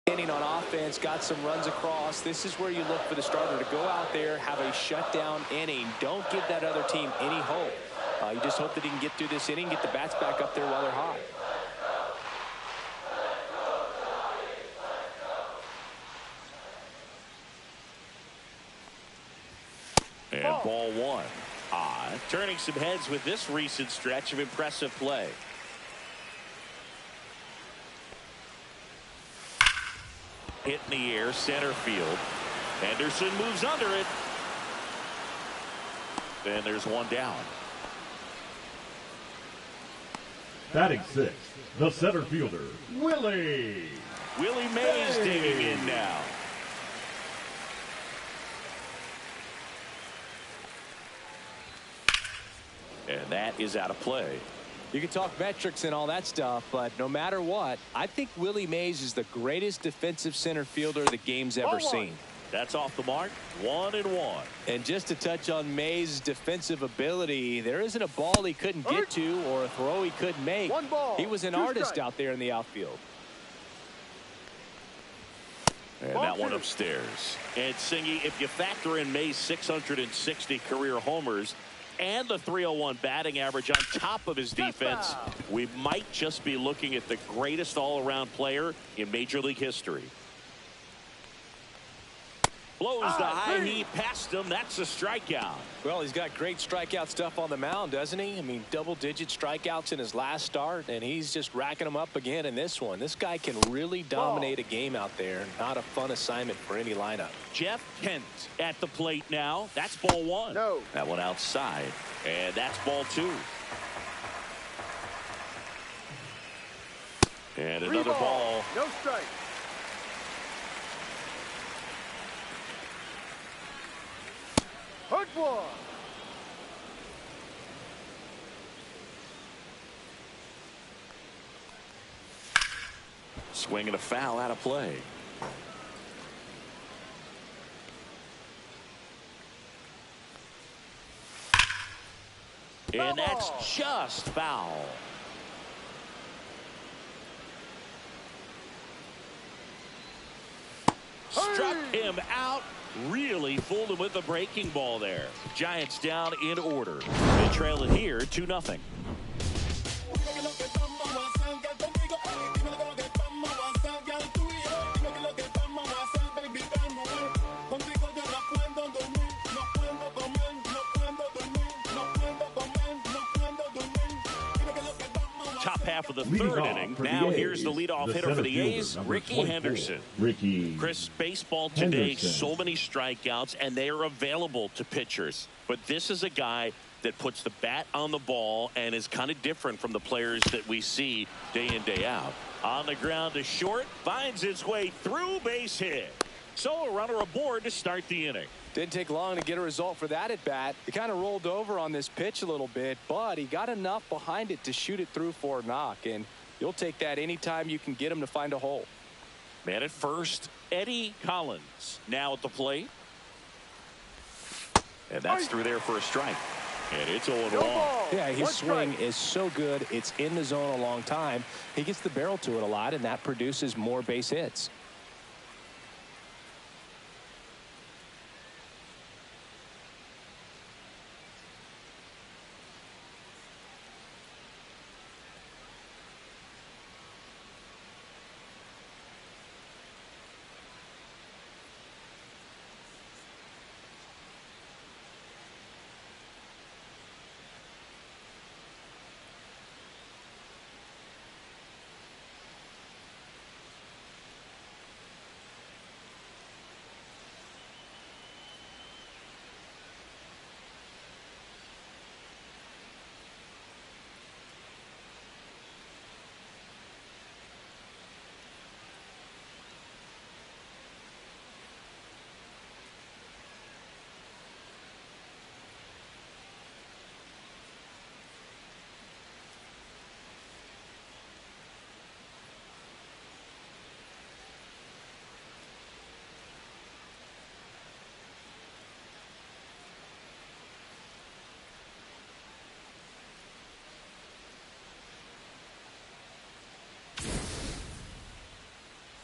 Inning on offense, got some runs across. This is where you look for the starter to go out there, have a shutdown inning. Don't give that other team any hope. You just hope that he can get through this inning, get the bats back up there while they're hot. And ball one. Turning some heads with this recent stretch of impressive play. Hit in the air, center field. Henderson moves under it. And there's one down. Batting sixth, the center fielder, Willie Mays digging in now. And that is out of play. You can talk metrics and all that stuff, but no matter what, I think Willie Mays is the greatest defensive center fielder the game's ever seen. That's off the mark. 1-1. And just to touch on Mays' defensive ability, there isn't a ball he couldn't get to or a throw he couldn't make. He was an artist out there in the outfield. And that one upstairs. And Singy, if you factor in Mays' 660 career homers and the .301 batting average on top of his defense, we might just be looking at the greatest all-around player in Major League history. Blows the high heat past him. That's a strikeout. Well, he's got great strikeout stuff on the mound, doesn't he? I mean, double-digit strikeouts in his last start, and he's just racking them up again in this one. This guy can really dominate a game out there. Not a fun assignment for any lineup. Jeff Kent at the plate now. That's ball one. No. That one outside, and that's ball two. And another ball. No strike. Hard one. Swing and a foul out of play. And that's just foul. Struck him out. Really fooled him with the breaking ball there. Giants down in order. They trail it here 2-0. Top half of the third inning. Now here's the leadoff hitter for the A's, Ricky Henderson. Chris, baseball today, so many strikeouts, and they are available to pitchers. But this is a guy that puts the bat on the ball and is kind of different from the players that we see day in, day out. On the ground to short, finds its way through, base hit. So a runner aboard to start the inning. Didn't take long to get a result for that at bat. He kind of rolled over on this pitch a little bit, but he got enough behind it to shoot it through for a knock, and you'll take that anytime you can get him to find a hole. Man at first, Eddie Collins now at the plate. And that's through there for a strike. And it's 0-1. Yeah, his swing is so good. It's in the zone a long time. He gets the barrel to it a lot, and that produces more base hits.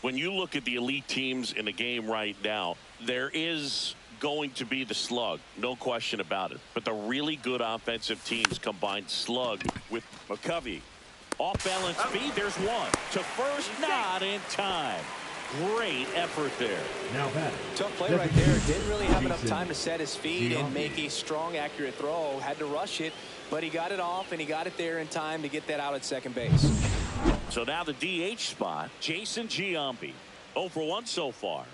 when you look at the elite teams in the game right now, there is going to be the slug, no question about it. But the really good offensive teams combine slug with McCovey. Off-balance speed, there's one. To first, not in time. Great effort there. Now batting. Tough play right there. Didn't really have enough time to set his feet and make a strong, accurate throw. Had to rush it, but he got it off, and he got it there in time to get that out at second base. So now the DH spot, Jason Giambi. 0 for 1 so far.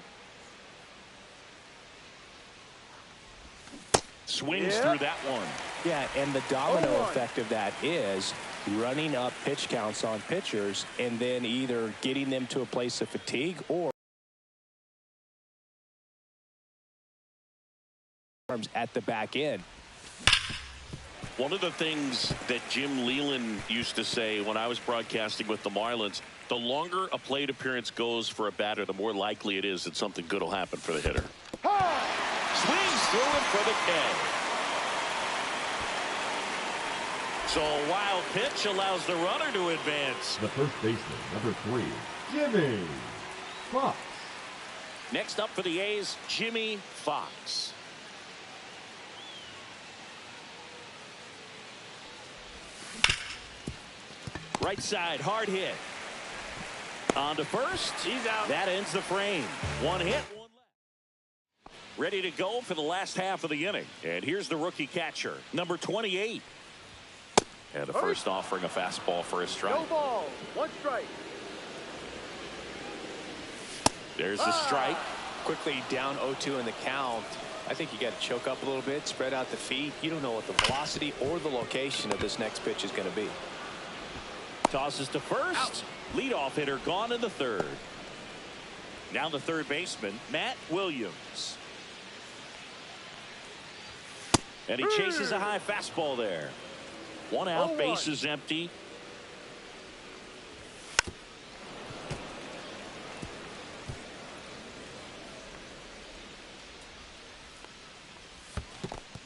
Swings through that one. Yeah, and the domino effect of that is running up pitch counts on pitchers and then either getting them to a place of fatigue or at the back end. One of the things that Jim Leland used to say when I was broadcasting with the Marlins, the longer a plate appearance goes for a batter, the more likely it is that something good will happen for the hitter. Swings through it for the K. So a wild pitch allows the runner to advance. The first baseman, number 3, Jimmy Fox. Next up for the A's, Jimmy Fox. Right side, hard hit. On to first. He's out. That ends the frame. One hit, one left. Ready to go for the last half of the inning. And here's the rookie catcher, number 28. And the first offering a fastball for a strike. No ball. 1 strike. There's the strike. Quickly down 0-2 in the count. I think you got to choke up a little bit, spread out the feet. You don't know what the velocity or the location of this next pitch is going to be. Tosses to first. Out. Leadoff hitter gone in the third. Now the third baseman, Matt Williams. And he chases a high fastball there. 1 out, base is empty.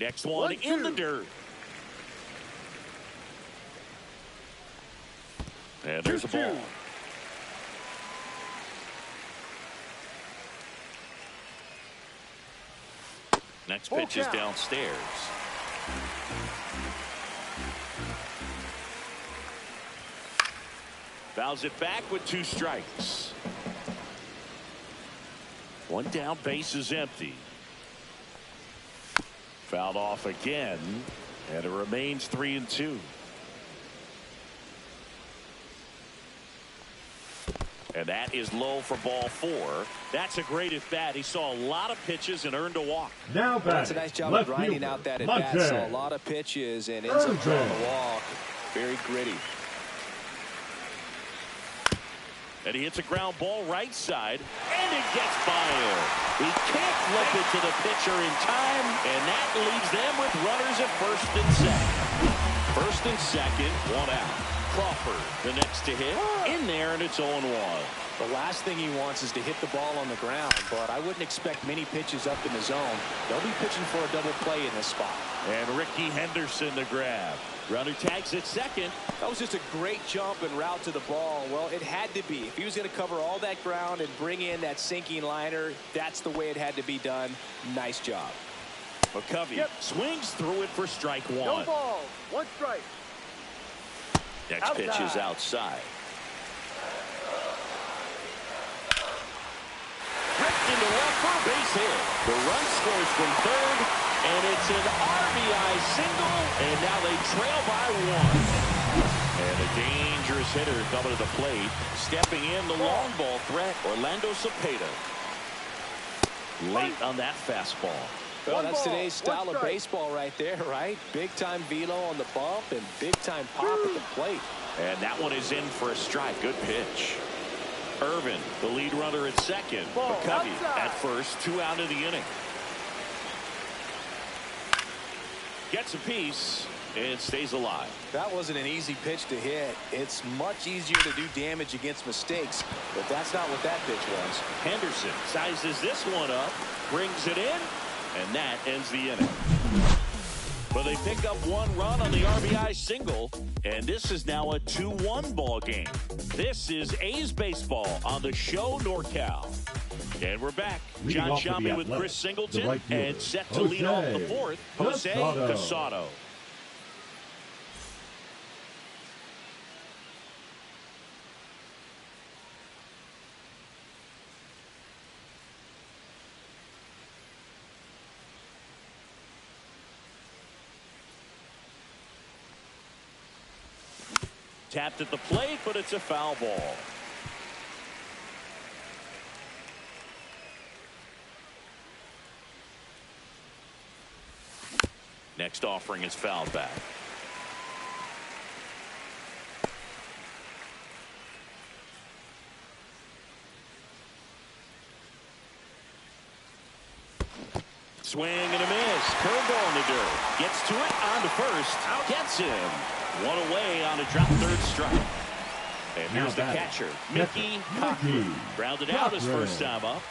Next one in the dirt. And there's a ball. Next pitch is downstairs. Fouls it back with 2 strikes. 1 down, base is empty. Fouled off again, and it remains 3-2. And that is low for ball 4. That's a great at bat. He saw a lot of pitches and earned a walk. Now that's a nice job of grinding out that at bat. Saw a lot of pitches and ends up drawing a walk. Very gritty. And he hits a ground ball right side, and it gets by him. He can't flip it to the pitcher in time, and that leaves them with runners at first and second. First and second, 1 out. Crawford, the next to hit, in there, and it's 0-1. The last thing he wants is to hit the ball on the ground, but I wouldn't expect many pitches up in the zone. They'll be pitching for a double play in this spot. And Ricky Henderson the grab. Runner tags at second. That was just a great jump and route to the ball. Well, it had to be. If he was going to cover all that ground and bring in that sinking liner, that's the way it had to be done. Nice job. McCovey swings through it for strike 1. No ball. 1 strike. Next pitch is outside. Ripped into left for a base hit. The run scores from third, and it's an RBI single, and now they trail by 1. And a dangerous hitter coming to the plate. Stepping in, the long ball threat, Orlando Cepeda. Late on that fastball. Well, that's today's style of baseball right there, right? Big-time velo on the bump and big-time pop at the plate. And that one is in for a strike. Good pitch. Irvin, the lead runner at second. McCovey at first, 2 out of the inning. Gets a piece and stays alive. That wasn't an easy pitch to hit. It's much easier to do damage against mistakes, but that's not what that pitch was. Henderson sizes this one up, brings it in, and that ends the inning. But they pick up 1 run on the RBI single, and this is now a 2-1 ball game. This is A's baseball on the show NorCal. And we're back. John Shambi with Chris Singleton, and set to lead off the 4th, Jose Casado. Tapped at the plate, but it's a foul ball. Next offering is fouled back. Swing and a miss. Curveball in the dirt. Gets to it, on to first. Gets him. 1 away on a drop third strike. And here's the catcher, Mickey Cochran. Grounded out his first time up.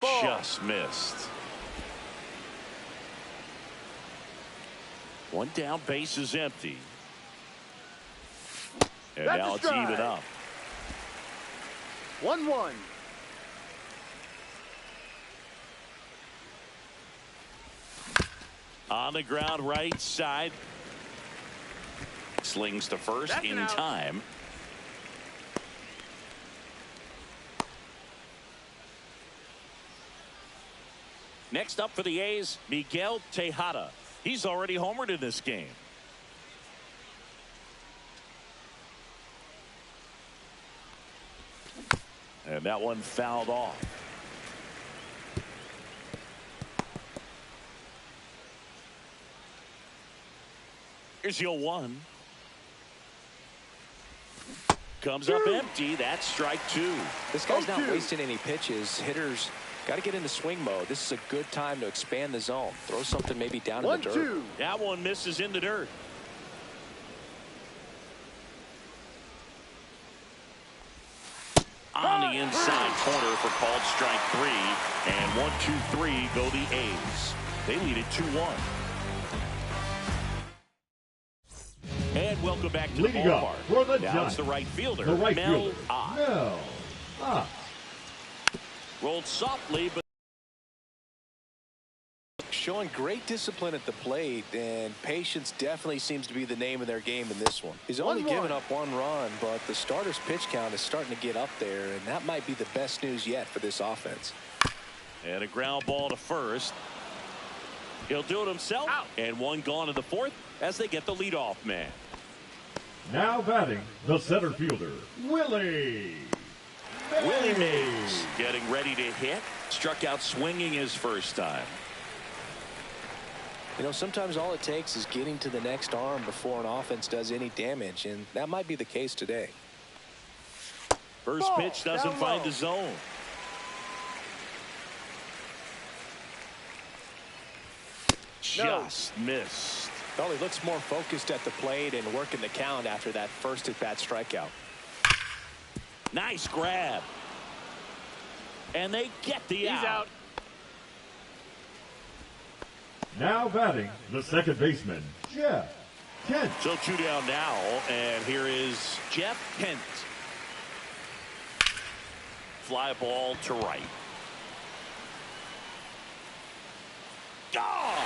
Ball. Just missed. One down, base is empty. And That's now a it's strike. even up. 1-1. On the ground, right side. Slings to first That's in an out. time. Next up for the A's, Miguel Tejada. He's already homered in this game. And that one fouled off. Here's your 1. Comes up empty. That's strike 2. This guy's not 0-2. wasting any pitches. Hitters got to get into swing mode. This is a good time to expand the zone. Throw something maybe down in the dirt. 1-2. That one misses in the dirt. On the inside corner for called strike 3. And 1-2-3 go the A's. They lead it 2-1. And welcome back to the Leading up ballpark. for the Now it's the right fielder, Mlb All. All. Rolled softly, but Showing great discipline at the plate, and patience definitely seems to be the name of their game in this one. He's only 1-1. given up 1 run, but the starter's pitch count is starting to get up there, and that might be the best news yet for this offense. and a ground ball to first. He'll do it himself. Out. And one gone in the 4th as they get the leadoff man. Now batting, the center fielder, Willie Mays getting ready to hit. Struck out swinging his first time. You know, sometimes all it takes is getting to the next arm before an offense does any damage, and that might be the case today. First Ball, pitch doesn't down find low. the zone. Just missed. Well, he looks more focused at the plate and working the count after that first at-bat strikeout. Nice grab. And they get the He's out. Now batting, the second baseman, Jeff Kent. So 2 down now, and here is Jeff Kent. Fly ball to right. Gone!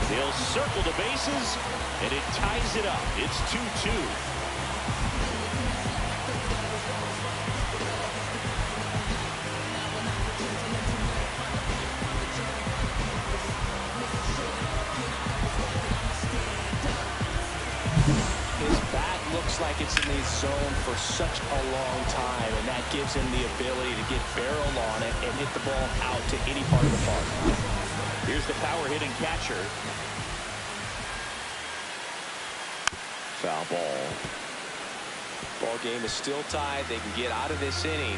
They'll circle the bases, and it ties it up. It's 2-2. His bat looks like it's in the zone for such a long time, and that gives him the ability to get barrel on it and hit the ball out to any part of the park. Here's the power hitting catcher. Foul ball. Ball game is still tied. They can get out of this inning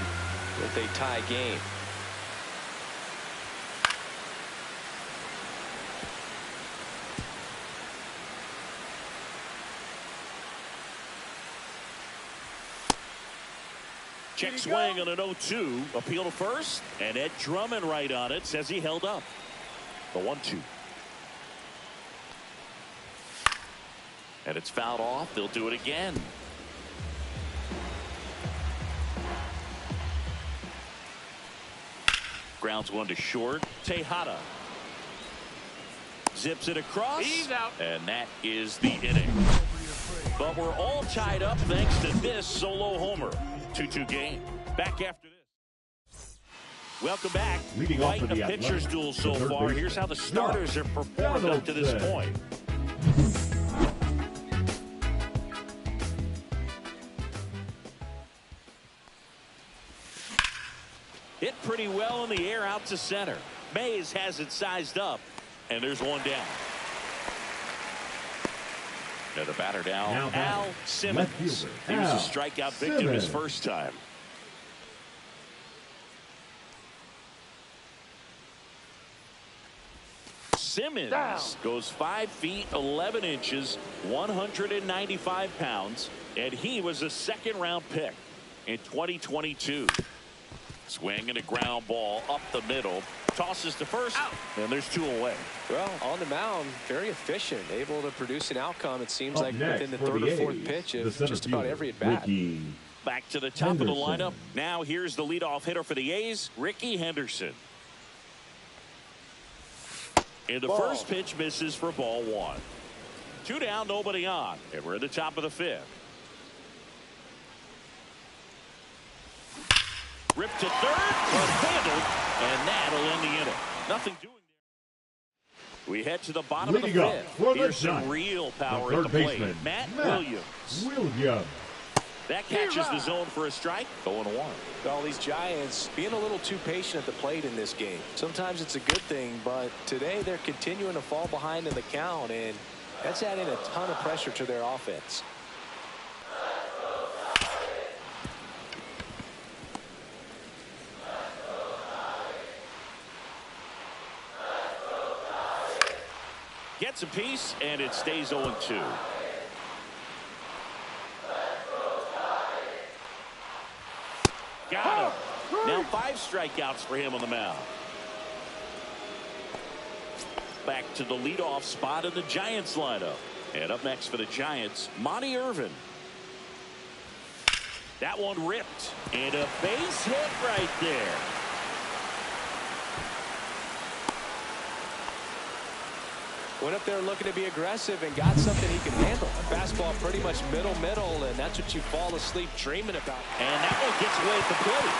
with a tie game. Check swing on an 0-2. Appeal to first. And Ed Drummond right on it. Says he held up. The 1-2. And it's fouled off. They'll do it again. Grounds one to short. Tejada zips it across. He's out. And that is the inning. But we're all tied up thanks to this solo homer. 2-2 game. Back after this. Welcome back. Leading off Quite for the a pitcher's Athletics, duel so the third far. baseman, Here's how the starters have performed up to this Donaldson. point. Hit pretty well in the air out to center. Mays has it sized up, and there's one down. And the batter Now down, batting, Al left Simmons. fielder, He was Al a strikeout victim his Simmons. first time. Simmons Down. goes 5 feet 11 inches, 195 pounds, and he was a second-round pick in 2022. Swing and a ground ball up the middle. Tosses to first. Out. And there's 2 away. Well, on the mound, very efficient. Able to produce an outcome, it seems Up like, next within the for 3rd the or 4th A's, pitch the of center just about fielder, every at-bat. Back to the top of the Henderson. lineup. Now here's the leadoff hitter for the A's, Ricky Henderson. And the first pitch misses for ball 1. 2 down, nobody on. And we're at the top of the 5th. Ripped to third, but handled, and that'll end the inning. Nothing doing there. We head to the bottom Leading of up the 5th. for the Here's some Giants, real power the at the third plate. baseman, Matt Williams. That catches the zone for a strike. 0-1. Well, these Giants being a little too patient at the plate in this game. Sometimes it's a good thing, but today they're continuing to fall behind in the count, and that's adding a ton of pressure to their offense. Gets a piece, and it stays 0-2. Got him. Now 5 strikeouts for him on the mound. Back to the leadoff spot in the Giants lineup. And up next for the Giants, Monty Irvin. That one ripped. And a base hit right there. Went up there looking to be aggressive and got something he can handle. A fastball pretty much middle, and that's what you fall asleep dreaming about. And that one gets away at the plate.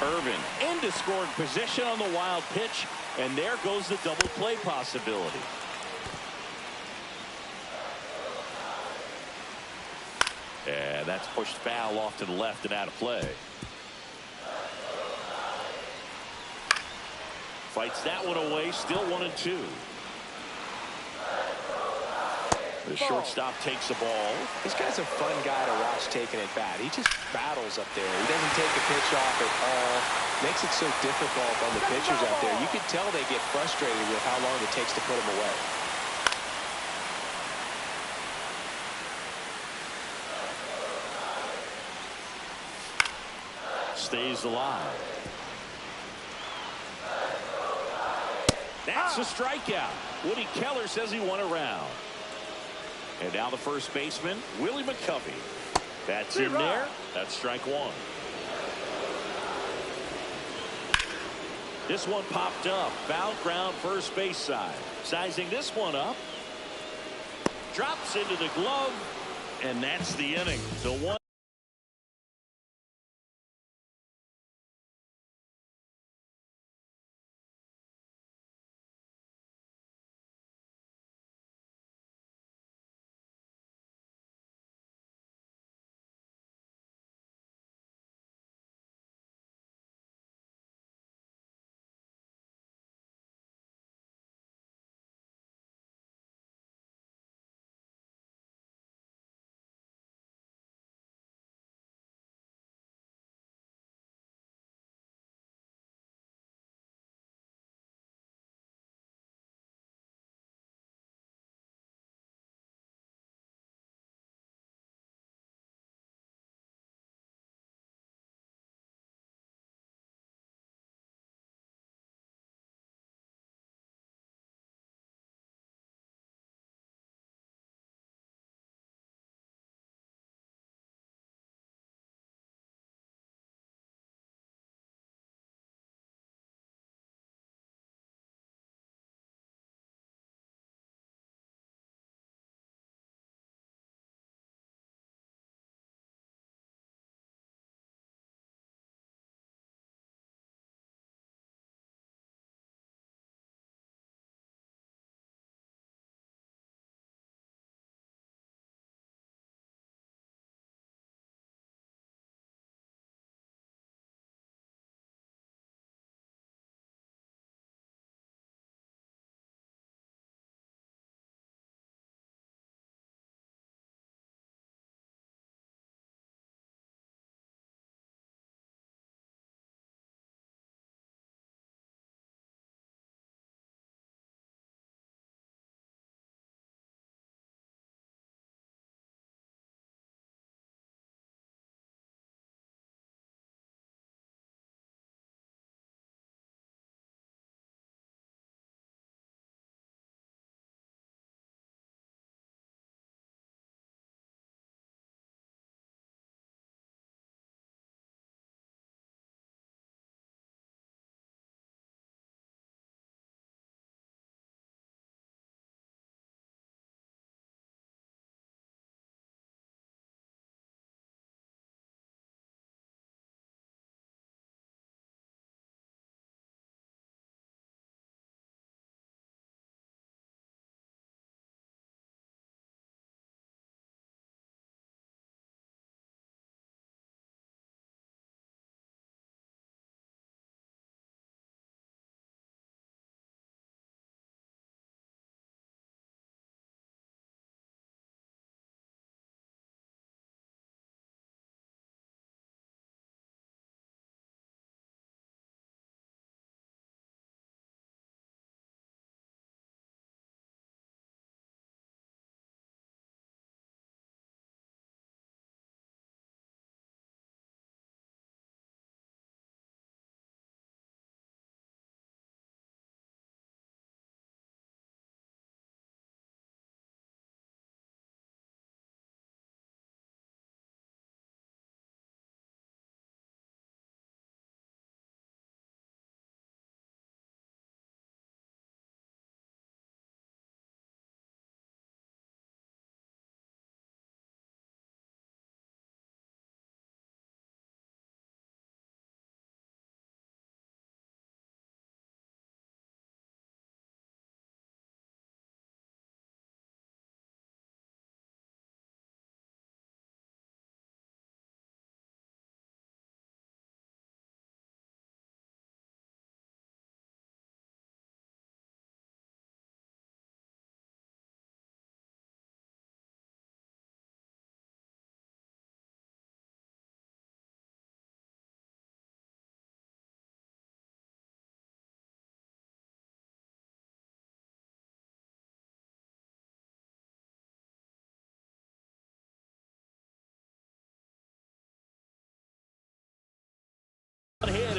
Irvin into scoring position on the wild pitch, and there goes the double play possibility. And that's pushed foul off to the left and out of play. Fights that one away, still 1-2. The shortstop takes the ball. This guy's a fun guy to watch taking at bat. He just battles up there. He doesn't take the pitch off at all. Makes it so difficult on the pitchers out there. You can tell they get frustrated with how long it takes to put him away. Stays alive. That's a strikeout. Woody Keller says he won a round. And now the first baseman, Willie McCovey. That's in there. That's strike 1. This one popped up. Foul ground first base side. Sizing this one up. Drops into the glove. And that's the inning. So 1.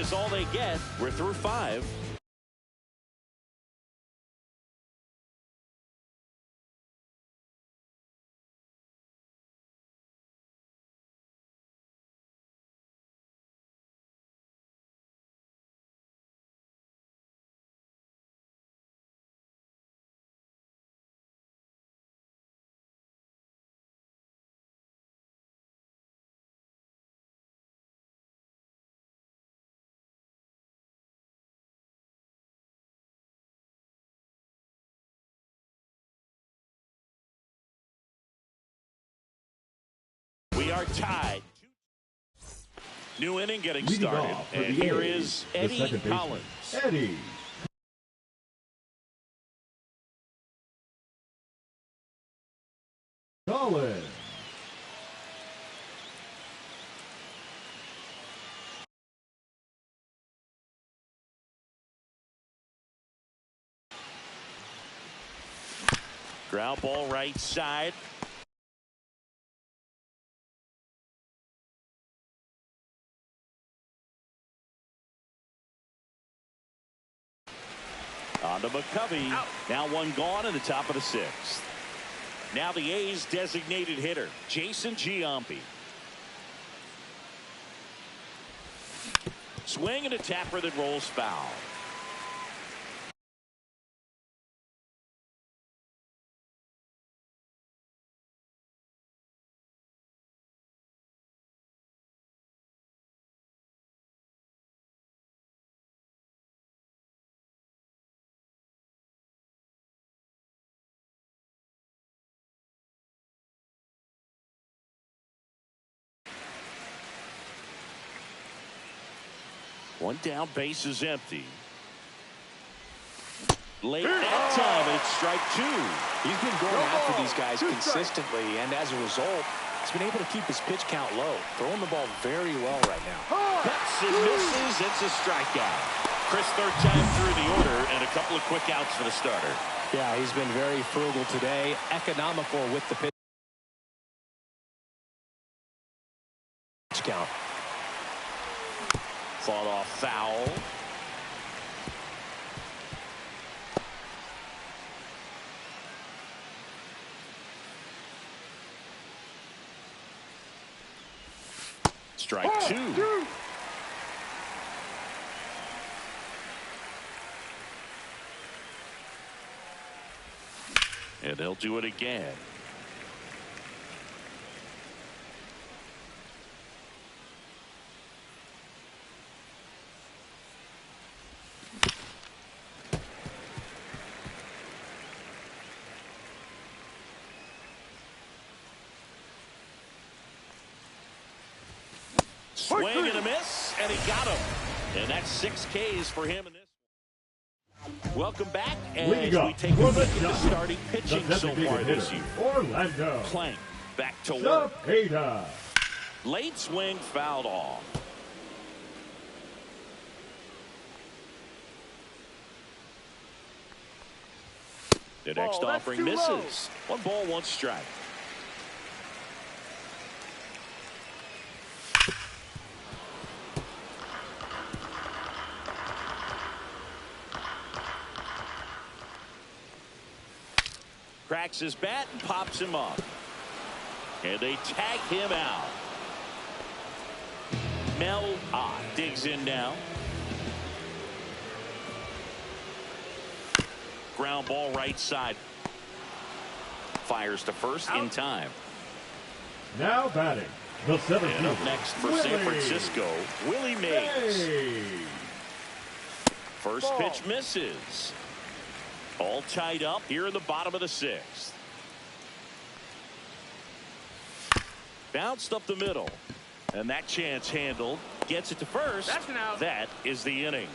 is all they get. We're through 5. We are tied. New inning getting started. And here is Eddie Collins. Eddie. Collins. Ground ball right side. On to McCovey. Out. Now one gone in the top of the 6th. Now the A's designated hitter, Jason Giambi. Swing and a tapper that rolls foul. One down, base is empty. Late that time, and it's strike 2. He's been going after these guys consistently, and as a result, he's been able to keep his pitch count low, throwing the ball very well right now. Cuts and misses. It's a strikeout. Chris, 3rd time through the order, and a couple of quick outs for the starter. Yeah, he's been very frugal today, economical with the pitch count. Fought off foul. Strike 2. And they'll do it again. Swing and a miss, and he got him. And that's 6 Ks for him in this. Welcome back as we take a look at the starting pitching so far this year. Orlando. Plank back to work. Ada. Late swing fouled off. The next offering misses. 1 ball, 1 strike. Cracks his bat and pops him up. And they tag him out. Mlb All digs in now. Ground ball right side. Fires to first in time. Now batting, the 7th. And up next for San Francisco, Willie Mays. First pitch misses. All tied up here in the bottom of the 6th. Bounced up the middle. And that chance handled. Gets it to first. That's an out. That is the inning.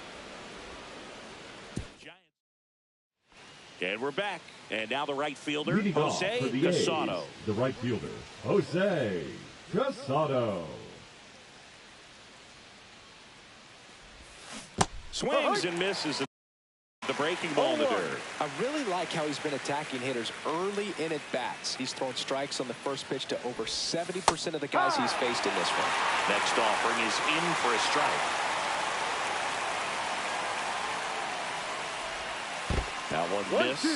And we're back. And now the right fielder, Jose Casado. The right fielder, Jose Casado. Swings and misses. The breaking ball in the dirt. I really like how he's been attacking hitters early in at bats. He's thrown strikes on the first pitch to over 70% of the guys he's faced in this one. Next offering is in for a strike. That one missed. 1-2.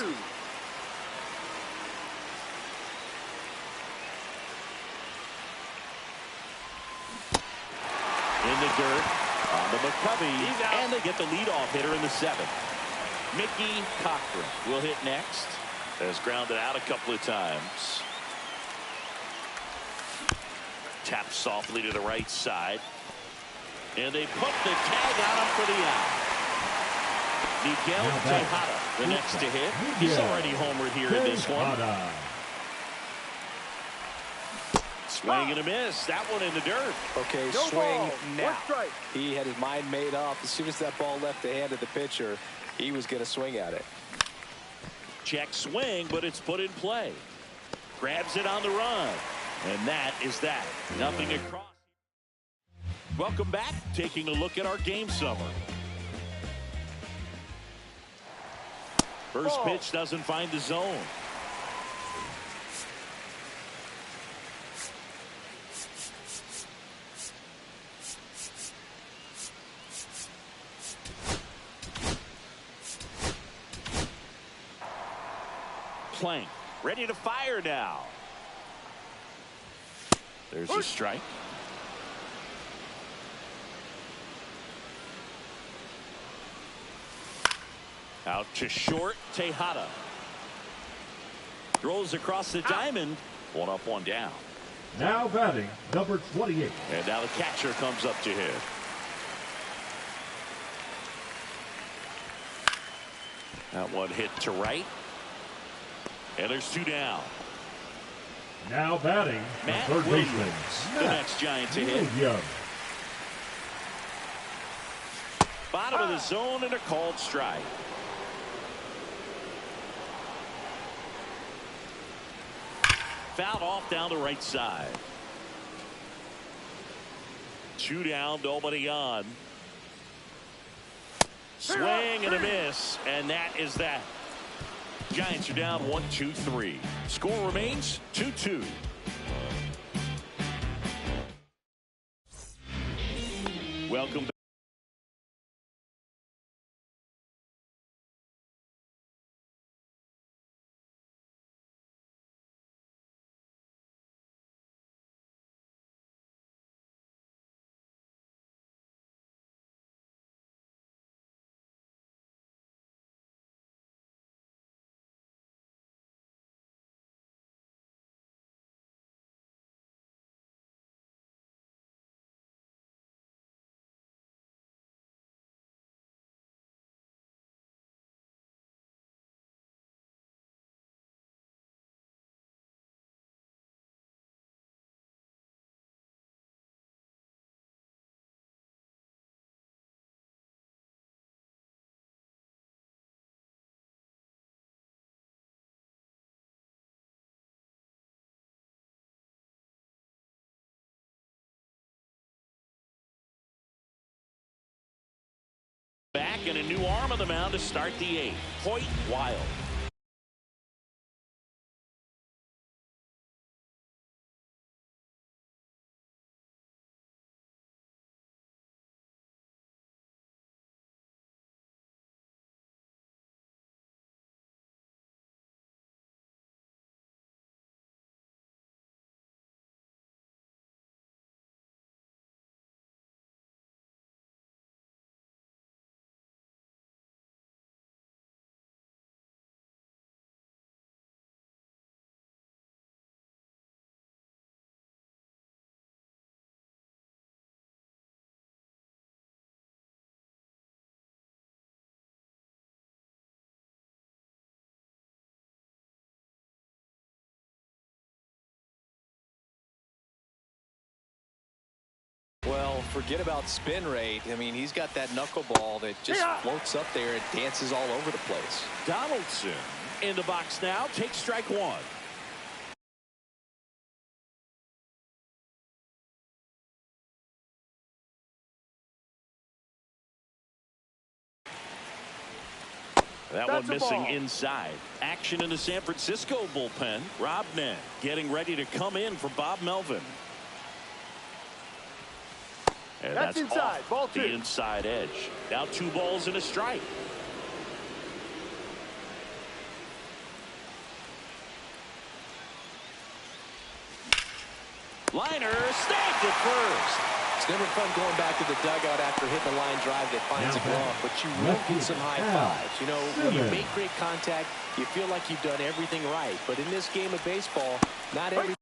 In the dirt on the McCovey, and they get the leadoff hitter in the 7th. Mickey Cochran will hit next. Has grounded out a couple of times. Taps softly to the right side. And they put the tag on him for the out. Miguel Tejada, the next to hit. He's already homered here in this one. Swing and a miss. That one in the dirt. Okay, No swing ball. now. 1 strike. He had his mind made up. As soon as that ball left the hand of the pitcher, he was going to swing at it. Check swing, but it's put in play. Grabs it on the run. And that is that. Nothing across. Welcome back. Taking a look at our game summary. First pitch doesn't find the zone. Plank ready to fire now. There's a strike. Out to short. Tejada throws across the diamond. 1 up, 1 down. Now batting, number 28. And now the catcher comes up to hit. That one hit to right. And there's 2 down. Now batting, the Matt third Williams, baseman. the next Giant to hit. Williams. Bottom of the zone and a called strike. Fouled off down the right side. 2 down, nobody on. Swing and a miss, and that is that. Giants are down 1-2-3. Score remains 2-2. Welcome back. Back and a new arm on the mound to start the 8th. Hoyt Wild. Well, forget about spin rate. I mean, he's got that knuckleball that just floats up there and dances all over the place. Donaldson in the box now. Takes strike 1. That one missing inside. Action in the San Francisco bullpen. Rob Nett getting ready to come in for Bob Melvin. And that's inside. Ball 2. The inside edge. Now 2 balls and a strike. Liner snagged it first. It's never fun going back to the dugout after hitting a line drive that finds a glove, but you will get some high fives. You know, when you make great contact, you feel like you've done everything right. But in this game of baseball, not everything.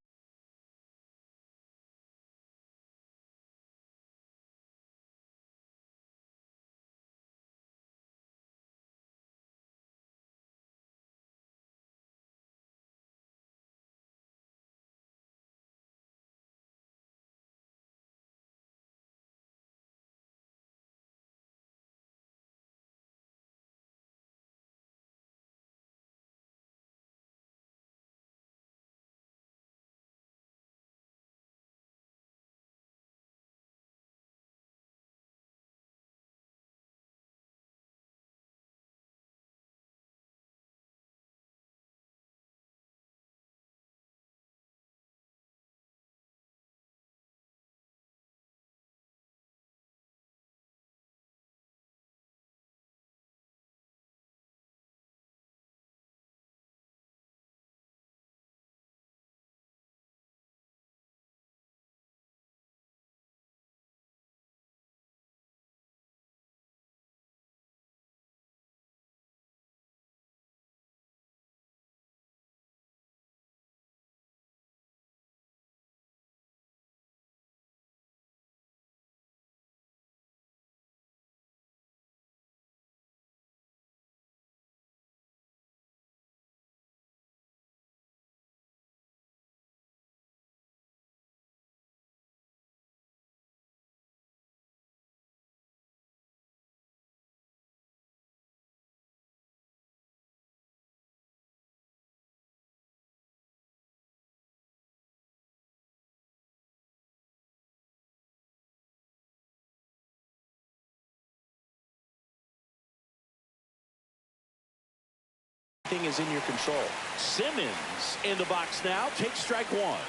Is in your control. Simmons in the box now. Takes strike one.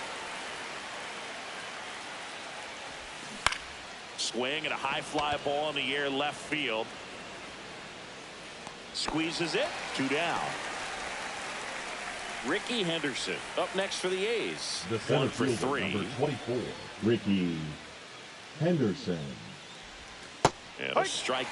Swing and a high fly ball in the air left field. Squeezes it. 2 down. Ricky Henderson up next for the A's. The center 1 for fielder, 3. number 24, Ricky Henderson. And a strike.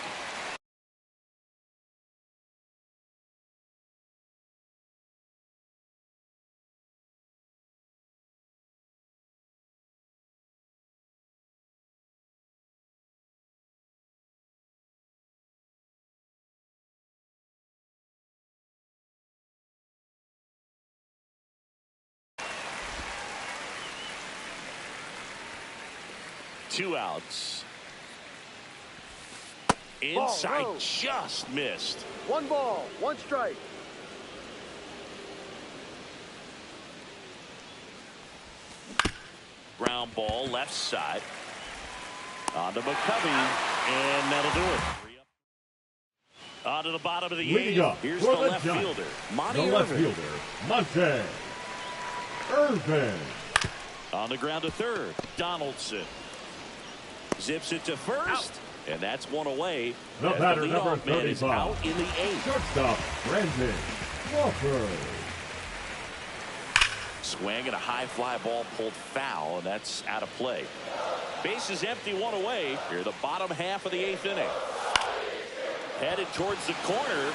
Two outs. Inside, Ball, just missed. 1 ball, 1 strike. Ground ball left side. On to McCovey, and that'll do it. On to the bottom of the eighth. Here's the left fielder, Monty Irvin. On the ground to third, Donaldson. Zips it to first, and that's one away. The batter, number man is 35, out in the eighth. shortstop, Brandon Walker. Swing and a high fly ball pulled foul, and that's out of play. Base is empty, 1 away. Here, the bottom half of the 8th inning. Headed towards the corner,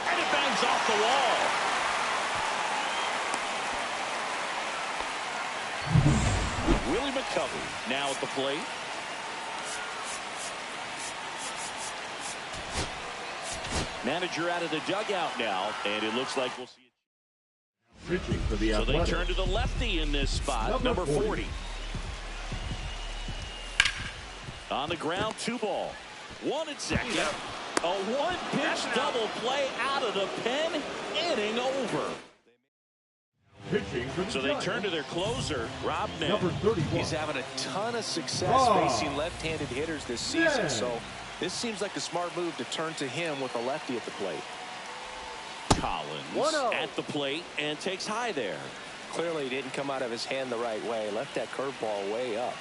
and it bangs off the wall. Willie McCovey now at the plate. Manager out of the dugout now, and it looks like we'll see it. Pitching for the So they Athletics. turn to the lefty in this spot, number 40. On the ground, 2 ball. 1 at second. A 1-pitch double play out of the pen. Inning over. Pitching for the So they turn to their closer, Rob Nett. number 31. He's having a ton of success facing left-handed hitters this season, so this seems like a smart move to turn to him with a lefty at the plate. Collins 1-0. at the plate and takes high there. Clearly didn't come out of his hand the right way. Left that curveball way up.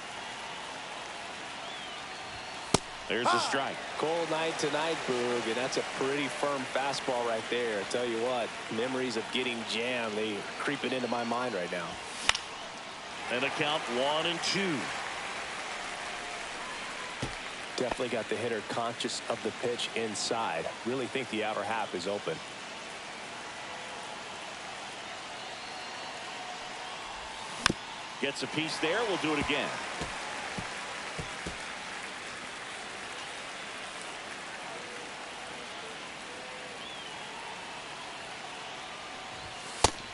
There's a strike. Cold night tonight, Boog, and that's a pretty firm fastball right there. I tell you what, memories of getting jammed, they creeping into my mind right now. And a count 1-2. Definitely got the hitter conscious of the pitch inside. Really think the outer half is open. Gets a piece there. We'll do it again.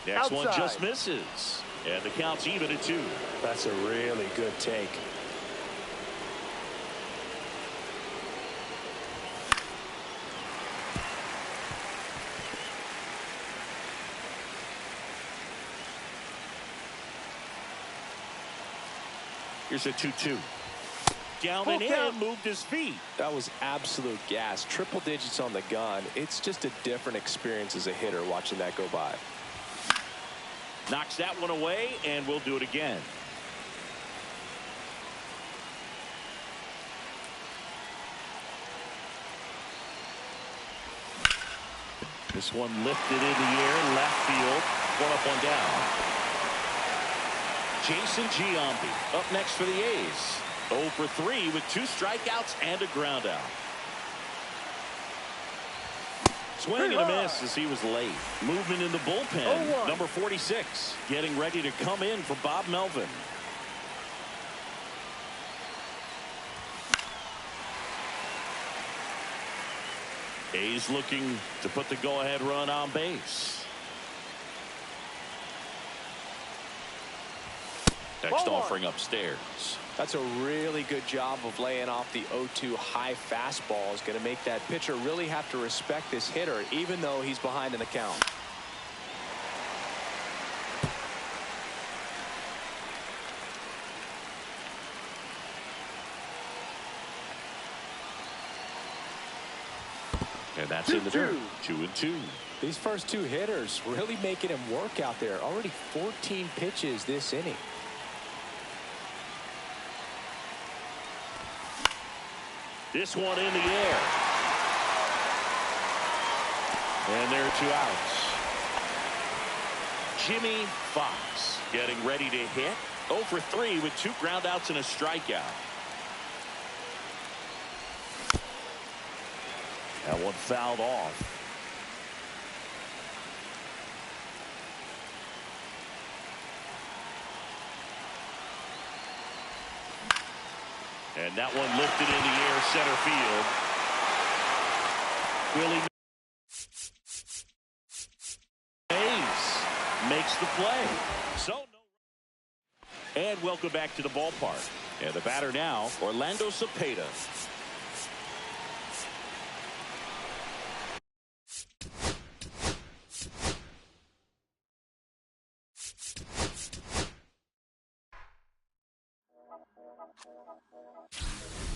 Next one just misses. And the count's even at 2. That's a really good take. Here's a 2-2. Down and in, moved his feet. That was absolute gas. Triple digits on the gun. It's just a different experience as a hitter watching that go by. Knocks that one away, and we'll do it again. This one lifted in the air, left field. One up, one down. Jason Giambi up next for the A's. 0 for 3 with 2 strikeouts and a ground out. Swing and a miss as he was late. Movement in the bullpen. Number 46 getting ready to come in for Bob Melvin. A's looking to put the go-ahead run on base. Next offering upstairs. That's a really good job of laying off the 0-2 high fastball. Is going to make that pitcher really have to respect this hitter, even though he's behind in the count. And that's in the dirt. 2-2. These first 2 hitters really making him work out there. Already 14 pitches this inning. This one in the air. And there are 2 outs. Jimmy Fox getting ready to hit. 0 for 3 with 2 ground outs and a strikeout. That one fouled off. And that one lifted in the air, center field. Willie Mays makes the play. And welcome back to the ballpark. And the batter now, Orlando Cepeda.